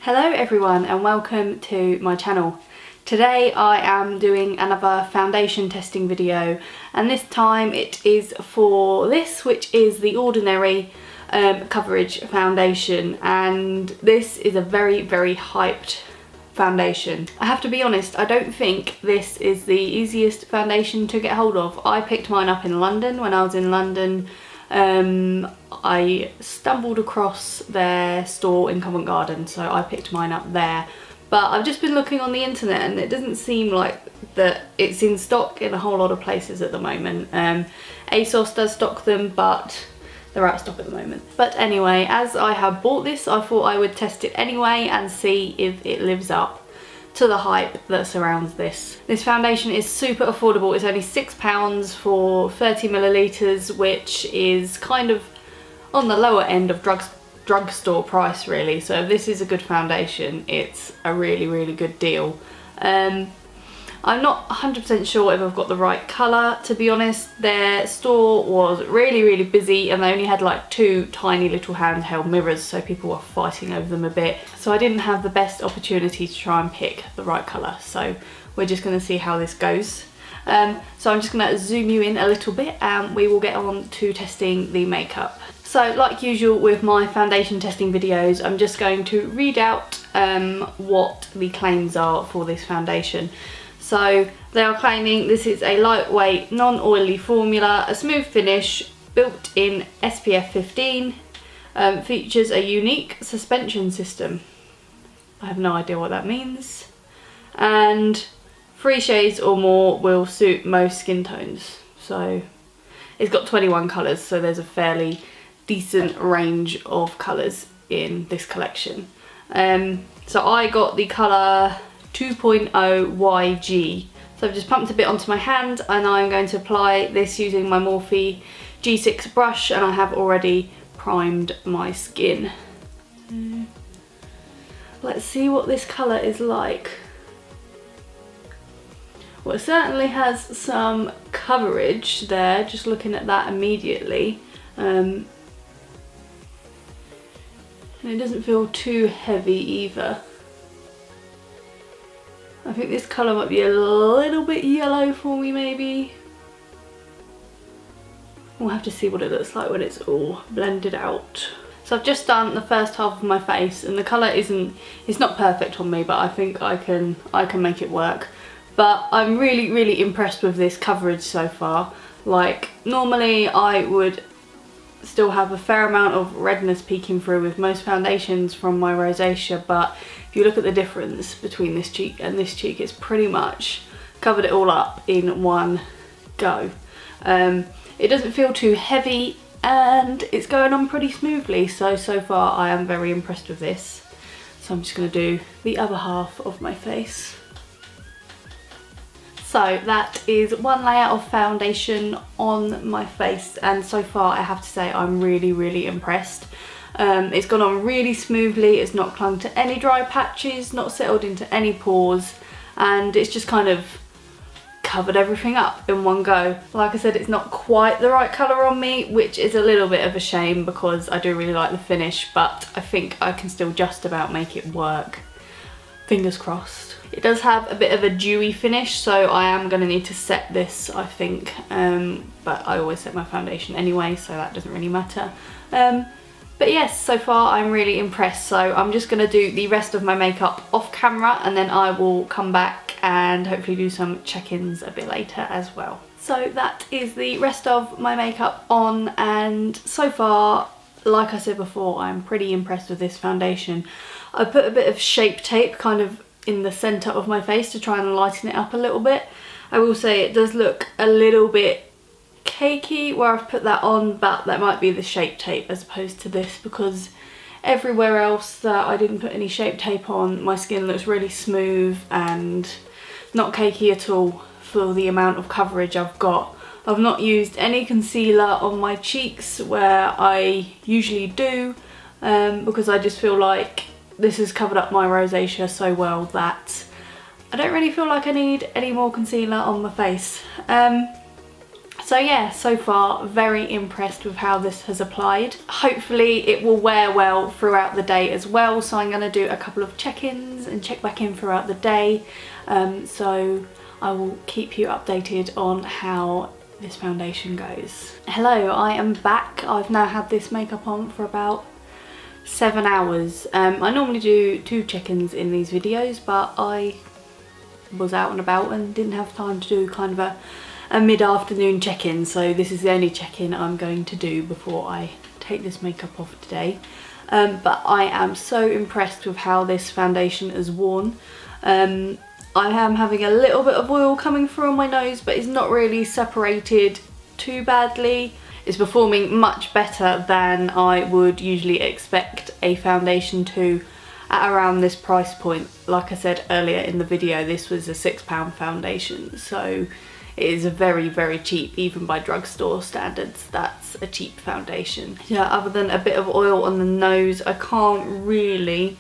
Hello everyone and welcome to my channel. Today I am doing another foundation testing video, and this time it is for this, which is the Ordinary Coverage Foundation, and this is a very hyped foundation. I have to be honest, I don't think this is the easiest foundation to get hold of. I picked mine up in London. When I was in London, I stumbled across their store in Covent Garden, so I picked mine up there. But I've just been looking on the internet and it doesn't seem like that it's in stock in a whole lot of places at the moment. ASOS does stock them, but they're out of stock at the moment. But anyway, as I have bought this, I thought I would test it anyway and see if it lives up to the hype that surrounds this. This foundation is super affordable. It's only £6 for 30 millilitres, which is kind of on the lower end of drugstore price really. So if this is a good foundation, it's a really good deal. I'm not 100% sure if I've got the right colour, to be honest. Their store was really busy and they only had like two tiny little handheld mirrors, so people were fighting over them a bit. So I didn't have the best opportunity to try and pick the right colour. So we're just going to see how this goes. So I'm just going to zoom you in a little bit and we will get on to testing the makeup. So like usual with my foundation testing videos, I'm just going to read out what the claims are for this foundation. So they are claiming this is a lightweight, non-oily formula, a smooth finish, built-in SPF 15, features a unique suspension system. I have no idea what that means. And 3 shades or more will suit most skin tones. So it's got 21 colours, so there's a fairly decent range of colours in this collection. So I got the colour 2.0 YG. So I've just pumped a bit onto my hand and I'm going to apply this using my Morphe G6 brush, and I have already primed my skin. Let's see what this colour is like. Well, it certainly has some coverage there, just looking at that immediately. And it doesn't feel too heavy either. I think this colour might be a little bit yellow for me maybe. We'll have to see what it looks like when it's all blended out. So I've just done the first half of my face and the colour it's not perfect on me, but I think I can make it work. But I'm really impressed with this coverage so far. Like, normally I would still have a fair amount of redness peeking through with most foundations from my rosacea, but if you look at the difference between this cheek and this cheek, it's pretty much covered it all up in one go. It doesn't feel too heavy and it's going on pretty smoothly, so far I am very impressed with this. So I'm just going to do the other half of my face. So that is one layer of foundation on my face, and so far I have to say I'm really impressed. It's gone on really smoothly, it's not clung to any dry patches, not settled into any pores, and it's just kind of covered everything up in one go. Like I said, it's not quite the right colour on me, which is a little bit of a shame because I do really like the finish, but I think I can still just about make it work. Fingers crossed. It does have a bit of a dewy finish, so I am going to need to set this, I think, but I always set my foundation anyway, so that doesn't really matter. But yes, so far I'm really impressed, so I'm just going to do the rest of my makeup off camera and then I will come back and hopefully do some check-ins a bit later as well. So that is the rest of my makeup on, and so far, like I said before, I'm pretty impressed with this foundation. I put a bit of Shape Tape kind of in the centre of my face to try and lighten it up a little bit. I will say it does look a little bit cakey where I've put that on, but that might be the Shape Tape as opposed to this, because everywhere else that I didn't put any Shape Tape on, my skin looks really smooth and not cakey at all for the amount of coverage I've got. I've not used any concealer on my cheeks where I usually do, because I just feel like this has covered up my rosacea so well that I don't really feel like I need any more concealer on my face. So yeah, so far very impressed with how this has applied. Hopefully it will wear well throughout the day as well, so I'm going to do a couple of check-ins and check back in throughout the day. So I will keep you updated on how this foundation goes. Hello, I am back. I've now had this makeup on for about 7 hours. I normally do 2 check-ins in these videos, but I was out and about and didn't have time to do kind of a mid-afternoon check-in, so this is the only check-in I'm going to do before I take this makeup off today. But I am so impressed with how this foundation has worn. I am having a little bit of oil coming through on my nose, but it's not really separated too badly. It's performing much better than I would usually expect a foundation to at around this price point. Like I said earlier in the video, this was a £6 foundation, so it is a very, very cheap, even by drugstore standards, that's a cheap foundation. Yeah, other than a bit of oil on the nose, I can't really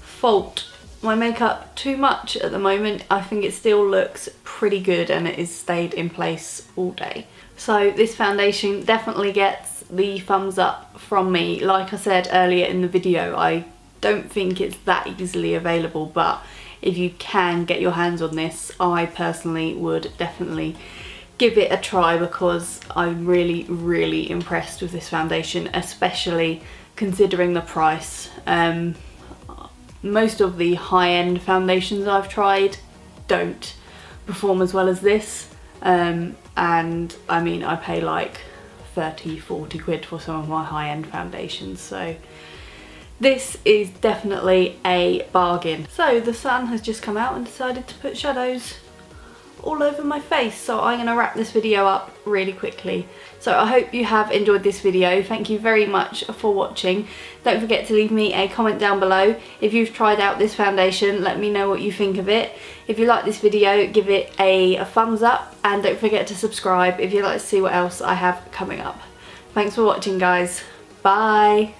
fault my makeup too much at the moment. I think it still looks pretty good and it has stayed in place all day. So this foundation definitely gets the thumbs up from me. Like I said earlier in the video, I don't think it's that easily available, but if you can get your hands on this, I personally would definitely give it a try, because I'm really, really impressed with this foundation, especially considering the price. Most of the high-end foundations I've tried don't perform as well as this, and I mean, I pay like 30-40 quid for some of my high-end foundations, so this is definitely a bargain. So the sun has just come out and decided to put shadows all over my face, so I'm going to wrap this video up really quickly. So I hope you have enjoyed this video. Thank you very much for watching. Don't forget to leave me a comment down below. If you've tried out this foundation, let me know what you think of it. If you like this video, give it a thumbs up, and don't forget to subscribe if you'd like to see what else I have coming up. Thanks for watching, guys. Bye.